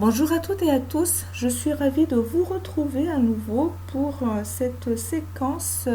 Bonjour à toutes et à tous, je suis ravie de vous retrouver à nouveau pour cette séquence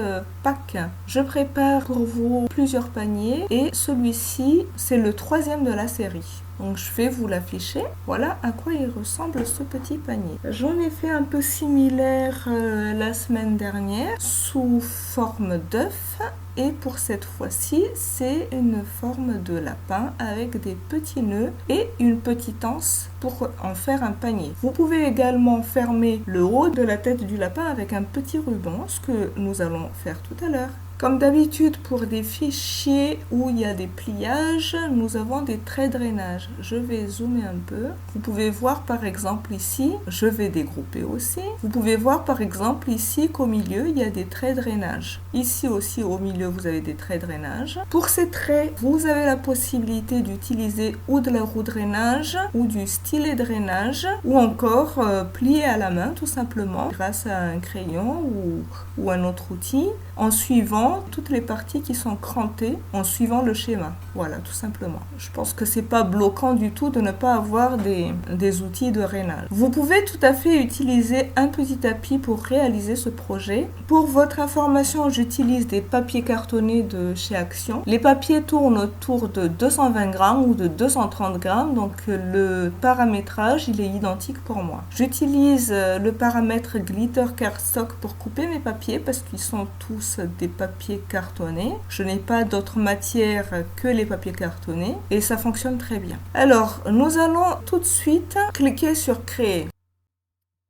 Pâques. Je prépare pour vous plusieurs paniers et celui-ci c'est le troisième de la série. Donc je vais vous l'afficher. Voilà à quoi il ressemble ce petit panier. J'en ai fait un peu similaire la semaine dernière sous forme d'œuf. Et pour cette fois-ci, c'est une forme de lapin avec des petits nœuds et une petite anse pour en faire un panier. Vous pouvez également fermer le haut de la tête du lapin avec un petit ruban, ce que nous allons faire tout à l'heure. Comme d'habitude, pour des fichiers où il y a des pliages, nous avons des traits de drainage. Je vais zoomer un peu. Vous pouvez voir par exemple ici, je vais dégrouper aussi. Vous pouvez voir par exemple ici qu'au milieu, il y a des traits de drainage. Ici aussi au milieu, vous avez des traits de drainage. Pour ces traits, vous avez la possibilité d'utiliser ou de la roue drainage ou du stylet drainage ou encore plier à la main tout simplement grâce à un crayon ou un autre outil en suivant toutes les parties qui sont crantées en suivant le schéma. Voilà, tout simplement. Je pense que c'est pas bloquant du tout de ne pas avoir des outils de drainage. Vous pouvez tout à fait utiliser un petit tapis pour réaliser ce projet. Pour votre information, j'utilise des papiers cartonnés de chez Action. Les papiers tournent autour de 220 grammes ou de 230 grammes, donc le paramétrage, il est identique pour moi. J'utilise le paramètre Glitter Cardstock pour couper mes papiers parce qu'ils sont tous des papiers cartonnés. Je n'ai pas d'autre matière que les papiers cartonnés et ça fonctionne très bien. Alors, nous allons tout de suite cliquer sur créer.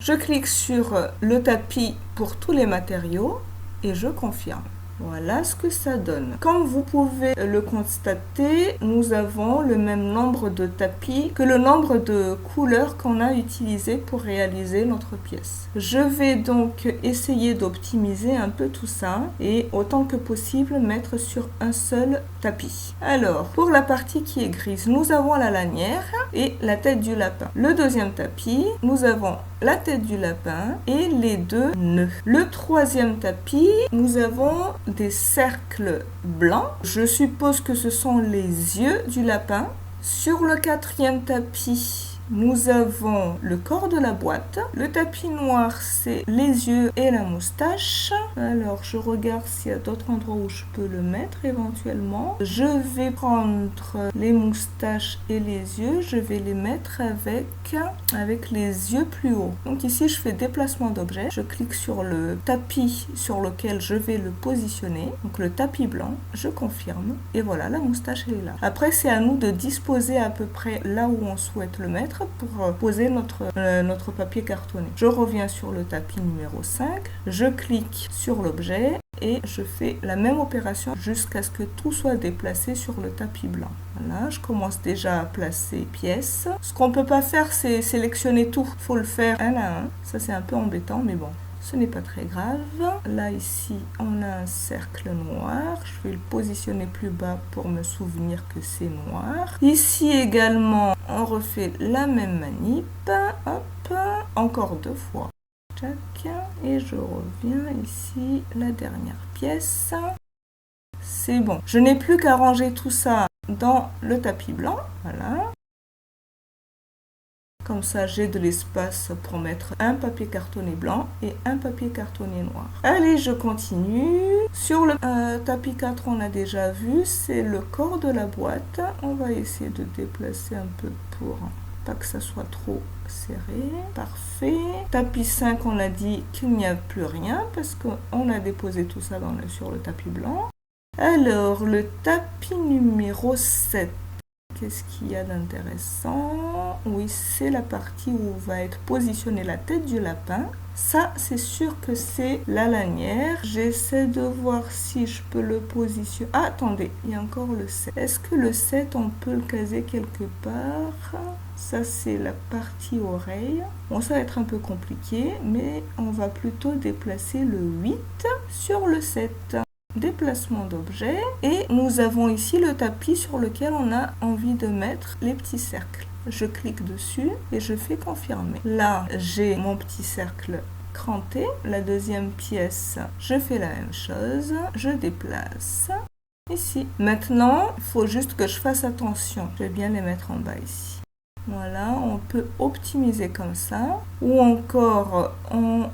Je clique sur le tapis pour tous les matériaux et je confirme. Voilà ce que ça donne. Comme vous pouvez le constater, nous avons le même nombre de tapis que le nombre de couleurs qu'on a utilisé pour réaliser notre pièce. Je vais donc essayer d'optimiser un peu tout ça et autant que possible mettre sur un seul tapis. Alors, pour la partie qui est grise, nous avons la lanière et la tête du lapin. Le deuxième tapis, nous avons la tête du lapin et les deux nœuds. Le troisième tapis, nous avons des cercles blancs. Je suppose que ce sont les yeux du lapin. Sur le quatrième tapis, nous avons le corps de la boîte. Le tapis noir, c'est les yeux et la moustache. Alors, je regarde s'il y a d'autres endroits où je peux le mettre éventuellement. Je vais prendre les moustaches et les yeux. Je vais les mettre avec les yeux plus hauts. Donc ici, je fais déplacement d'objet. Je clique sur le tapis sur lequel je vais le positionner. Donc le tapis blanc, je confirme. Et voilà, la moustache, elle est là. Après, c'est à nous de disposer à peu près là où on souhaite le mettre pour poser notre papier cartonné. Je reviens sur le tapis numéro 5, je clique sur l'objet et je fais la même opération jusqu'à ce que tout soit déplacé sur le tapis blanc. Voilà, je commence déjà à placer pièces. Ce qu'on ne peut pas faire, c'est sélectionner tout. Il faut le faire un à un. Ça, c'est un peu embêtant, mais bon. Ce n'est pas très grave. Là, ici, on a un cercle noir. Je vais le positionner plus bas pour me souvenir que c'est noir. Ici également, on refait la même manip. Hop, encore deux fois. Tac. Et je reviens ici, la dernière pièce. C'est bon. Je n'ai plus qu'à ranger tout ça dans le tapis blanc. Voilà. Comme ça, j'ai de l'espace pour mettre un papier cartonné blanc et un papier cartonné noir. Allez, je continue. Sur le tapis 4, on a déjà vu, c'est le corps de la boîte. On va essayer de déplacer un peu pour pas que ça soit trop serré. Parfait. Tapis 5, on a dit qu'il n'y a plus rien parce qu'on a déposé tout ça sur le tapis blanc. Alors, le tapis numéro 7. Qu'est-ce qu'il y a d'intéressant? Oui, c'est la partie où va être positionnée la tête du lapin. Ça, c'est sûr que c'est la lanière. J'essaie de voir si je peux le positionner. Ah, attendez, il y a encore le 7. Est-ce que le 7, on peut le caser quelque part? Ça, c'est la partie oreille. Bon, ça va être un peu compliqué, mais on va plutôt déplacer le 8 sur le 7. Déplacement d'objet et nous avons ici le tapis sur lequel on a envie de mettre les petits cercles. Je clique dessus et je fais confirmer. Là, j'ai mon petit cercle cranté. La deuxième pièce, je fais la même chose. Je déplace ici. Maintenant, il faut juste que je fasse attention. Je vais bien les mettre en bas ici. Voilà, on peut optimiser comme ça. Ou encore, on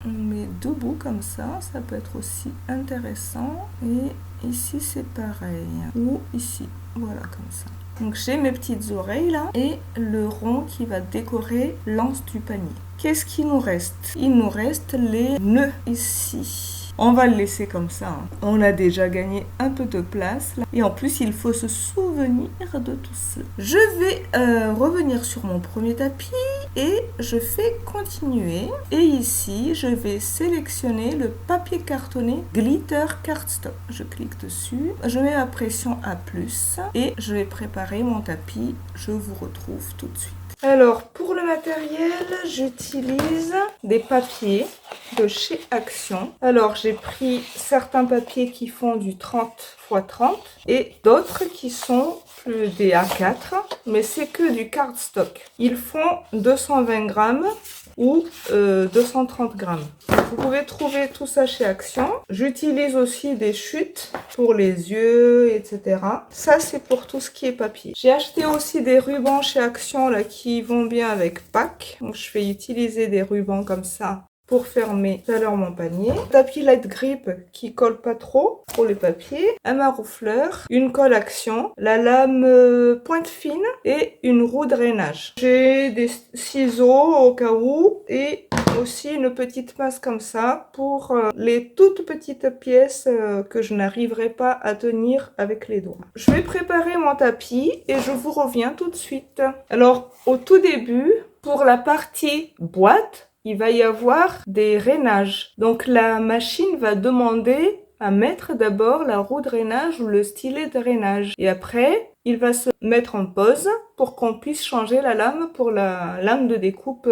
met debout comme ça peut être aussi intéressant. Et ici, c'est pareil. Ou ici, voilà, comme ça. Donc j'ai mes petites oreilles là et le rond qui va décorer l'anse du panier. Qu'est-ce qu'il nous reste? Il nous reste les nœuds ici. On va le laisser comme ça. Hein. On a déjà gagné un peu de place. Là. Et en plus, il faut se souvenir de tout cela. Je vais revenir sur mon premier tapis et je fais continuer. Et ici, je vais sélectionner le papier cartonné Glitter Cardstock. Je clique dessus. Je mets ma pression à plus et je vais préparer mon tapis. Je vous retrouve tout de suite. Alors, pour le matériel, j'utilise des papiers de chez Action. Alors, j'ai pris certains papiers qui font du 30 x 30 et d'autres qui sont plus des A4, mais c'est que du cardstock. Ils font 220 grammes ou 230 grammes. Vous pouvez trouver tout ça chez Action. J'utilise aussi des chutes pour les yeux, etc. Ça, c'est pour tout ce qui est papier. J'ai acheté aussi des rubans chez Action là, qui vont bien avec Pâques. Donc, je vais utiliser des rubans comme ça pour fermer tout à l'heure mon panier. Tapis light grip qui colle pas trop pour les papiers. Un maroufleur, une colle Action, la lame pointe fine et une roue drainage. J'ai des ciseaux au cas où et aussi une petite pince comme ça pour les toutes petites pièces que je n'arriverai pas à tenir avec les doigts. Je vais préparer mon tapis et je vous reviens tout de suite. Alors au tout début, pour la partie boîte, il va y avoir des rainages. Donc la machine va demander à mettre d'abord la roue de rainage ou le stylet de rainage. Et après, il va se mettre en pause pour qu'on puisse changer la lame pour la lame de découpe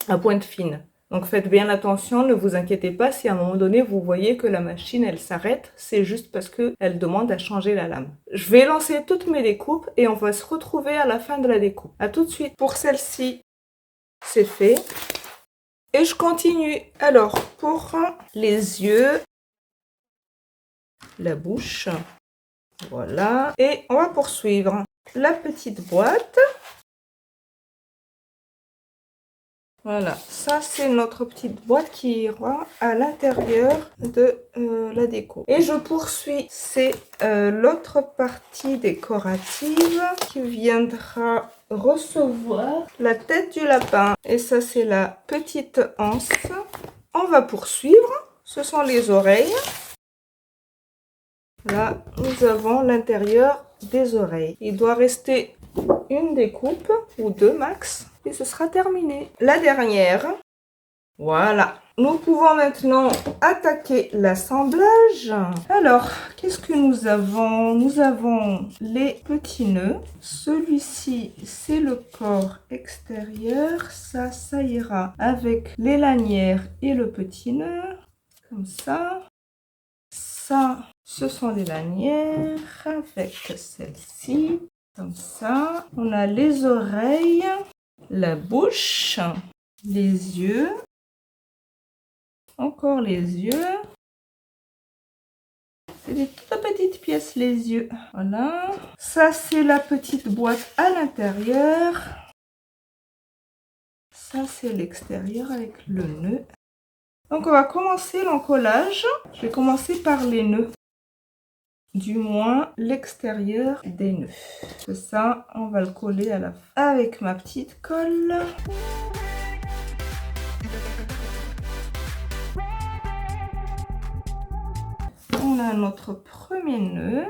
à pointe fine. Donc faites bien attention, ne vous inquiétez pas si à un moment donné vous voyez que la machine elle s'arrête, c'est juste parce qu'elle demande à changer la lame. Je vais lancer toutes mes découpes et on va se retrouver à la fin de la découpe. A tout de suite. Pour celle-ci, c'est fait. Et je continue. Alors, pour les yeux, la bouche, voilà. Et on va poursuivre. La petite boîte. Voilà, ça c'est notre petite boîte qui ira à l'intérieur de la déco. Et je poursuis, c'est l'autre partie décorative qui viendra recevoir la tête du lapin. Et ça c'est la petite anse. On va poursuivre, ce sont les oreilles. Là, nous avons l'intérieur des oreilles. Il doit rester une découpe ou deux max. Et ce sera terminé. La dernière. Voilà. Nous pouvons maintenant attaquer l'assemblage. Alors, qu'est-ce que nous avons? Nous avons les petits nœuds. Celui-ci, c'est le corps extérieur. Ça ira avec les lanières et le petit nœud. Comme ça. Ça, ce sont les lanières avec celle-ci. Comme ça. On a les oreilles. La bouche, les yeux, encore les yeux. C'est des toutes petites pièces, les yeux. Voilà. Ça, c'est la petite boîte à l'intérieur. Ça, c'est l'extérieur avec le nœud. Donc, on va commencer l'encollage. Je vais commencer par les nœuds. Du moins, l'extérieur des nœuds. C'est ça, on va le coller à la fin avec ma petite colle. On a notre premier nœud.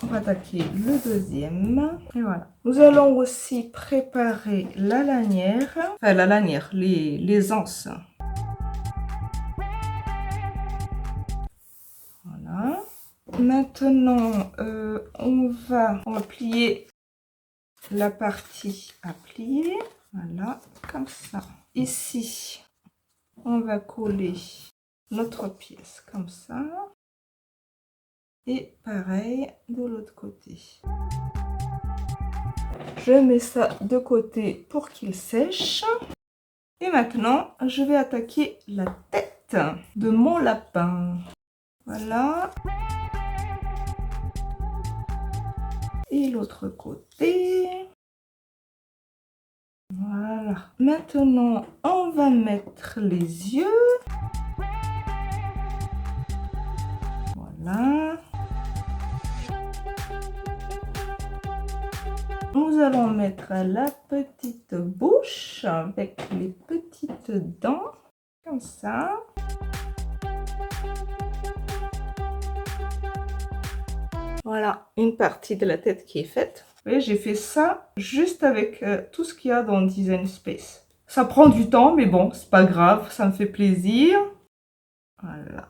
On va attaquer le deuxième. Et voilà. Nous allons aussi préparer la lanière. Enfin, la lanière, les anses. Voilà. Maintenant, on va plier la partie à plier. Voilà, comme ça. Ici, on va coller notre pièce comme ça. Et pareil de l'autre côté. Je mets ça de côté pour qu'il sèche. Et maintenant, je vais attaquer la tête de mon lapin. Voilà. Et l'autre côté. Voilà. Maintenant, on va mettre les yeux. Voilà. Nous allons mettre la petite bouche avec les petites dents, comme ça. Voilà, une partie de la tête qui est faite. Vous voyez, j'ai fait ça juste avec tout ce qu'il y a dans Design Space. Ça prend du temps, mais bon, c'est pas grave, ça me fait plaisir. Voilà.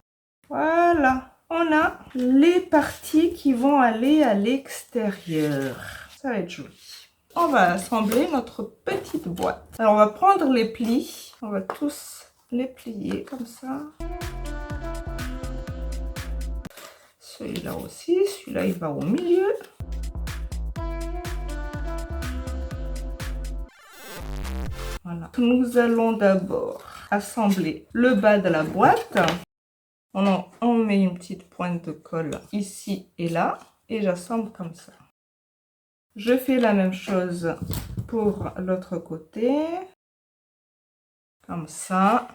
Voilà. On a les parties qui vont aller à l'extérieur. Ça va être joli. On va assembler notre petite boîte. Alors, on va prendre les plis. On va tous les plier comme ça. Celui-là aussi. Celui-là, il va au milieu. Voilà. Nous allons d'abord assembler le bas de la boîte. On met une petite pointe de colle ici et là. Et j'assemble comme ça. Je fais la même chose pour l'autre côté. Comme ça.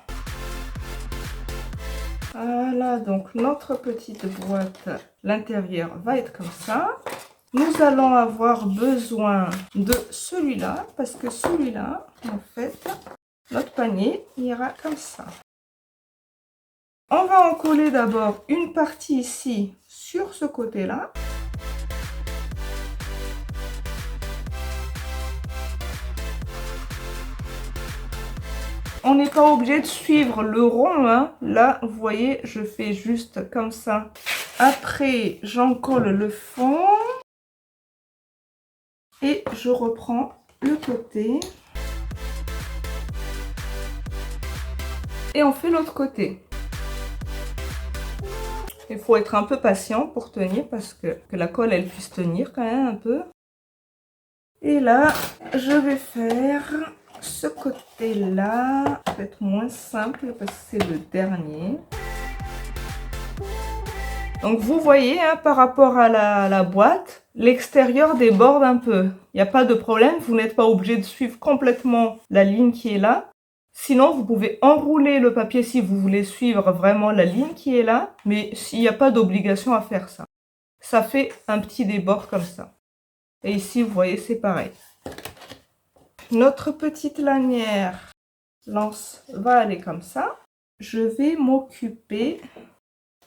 Voilà, donc notre petite boîte, l'intérieur va être comme ça. Nous allons avoir besoin de celui-là, parce que celui-là, en fait, notre panier ira comme ça. On va en coller d'abord une partie ici sur ce côté-là. On n'est pas obligé de suivre le rond, hein. Là, vous voyez, je fais juste comme ça. Après, j'en colle le fond. Et je reprends le côté. Et on fait l'autre côté. Il faut être un peu patient pour tenir parce que la colle, elle puisse tenir quand même un peu. Et là, je vais faire ce côté-là. Peut-être moins simple parce que c'est le dernier. Donc vous voyez, hein, par rapport à la boîte, l'extérieur déborde un peu. Il n'y a pas de problème, vous n'êtes pas obligé de suivre complètement la ligne qui est là. Sinon, vous pouvez enrouler le papier si vous voulez suivre vraiment la ligne qui est là. Mais il n'y a pas d'obligation à faire ça. Ça fait un petit débord comme ça. Et ici, vous voyez, c'est pareil. Notre petite lanière lance va aller comme ça. Je vais m'occuper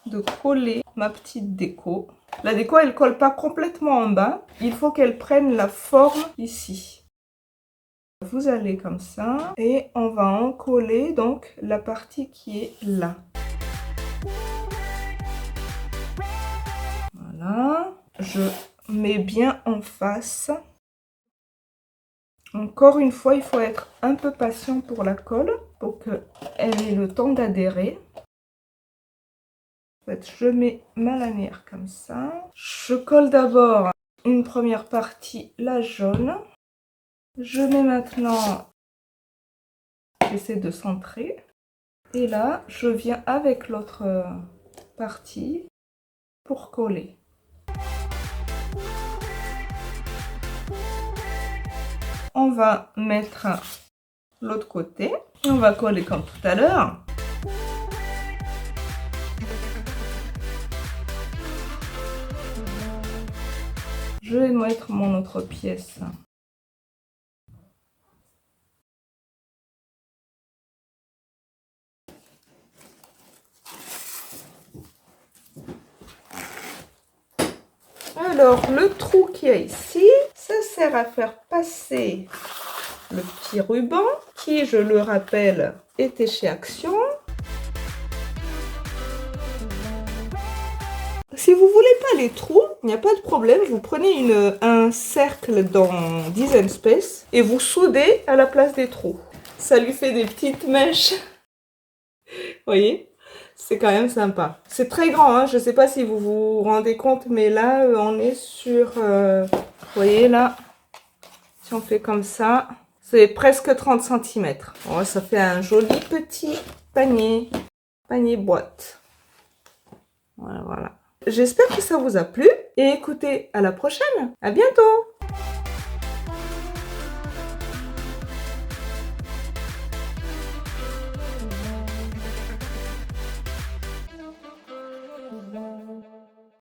de coller ma petite déco. La déco, elle colle pas complètement en bas. Il faut qu'elle prenne la forme ici. Vous allez comme ça et on va en coller donc la partie qui est là. Voilà. Je mets bien en face. Encore une fois, il faut être un peu patient pour la colle pour qu'elle ait le temps d'adhérer. En fait, je mets ma lanière comme ça. Je colle d'abord une première partie, la jaune. Je mets maintenant, j'essaie de centrer. Et là, je viens avec l'autre partie pour coller. On va mettre l'autre côté. On va coller comme tout à l'heure. Je vais mettre mon autre pièce. Alors, le trou qu'il y a ici, ça sert à faire passer le petit ruban qui, je le rappelle, était chez Action. Si vous voulez pas les trous, il n'y a pas de problème. Vous prenez un cercle dans Design Space et vous soudez à la place des trous. Ça lui fait des petites mèches. Vous voyez? C'est quand même sympa. C'est très grand, hein. Je ne sais pas si vous vous rendez compte, mais là, on est sur... vous voyez, là, si on fait comme ça, c'est presque 30 cm. Bon, ça fait un joli petit panier boîte. Voilà, voilà. J'espère que ça vous a plu. Et écoutez, à la prochaine. À bientôt.